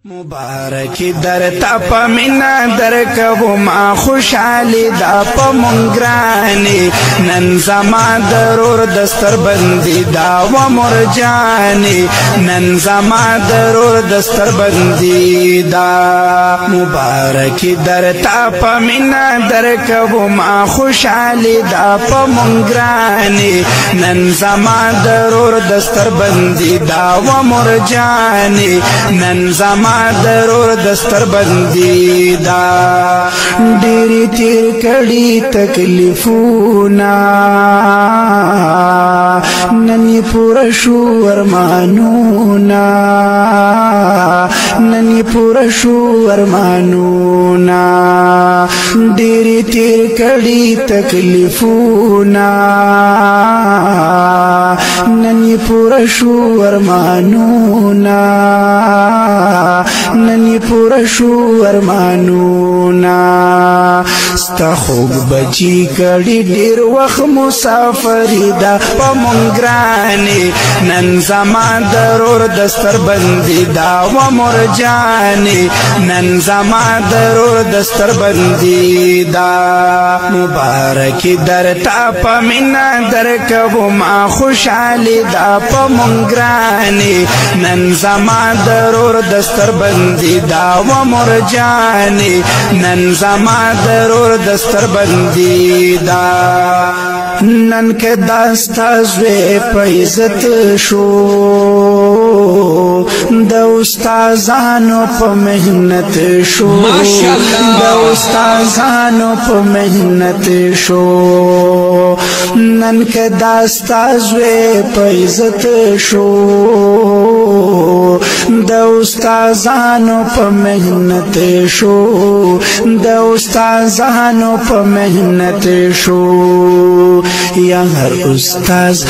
مبارکی در تا پا منا در کبو ما خوشحالی دا پا منگرانی نن زما درور دستر بندی دا و مرجانی نن زما درور دستر بندی دا مبارکی در تا پا منا در کبو ما خوشحالی دا پا منگرانی نن زما درور دستر بندی دا و مرجانی نن زما درور دستر بندی دا ډېری تیر کړي تکلیفونا نن پورا شو ارمانونا نن پورا شو ارمانونا ډېری تیر کړي تکلیفونا نن پورا شو ارمانونا ننی پورا شو ارمانونا ستا خوب بچی کڑی دیر وقت مسافری دا پا منگرانی نن زمان درور دستر بندی دا و مرجانی نن زمان درور دستر بندی دا مبارکی در تا پا منا در کبو ما خوشحالی دا پا منگرانی نن زمان درور دستر بندی دا و مرجانی نن زما درور دستر بندی دا نن که داستا زوی پا عزت شو دا استازانو پا محنت شو دا استازانو پا محنت شو نن که داستا زوی پا عزت شو دا استازانو پا محنت شو دا استازانو پا محنت شو یا هر استاز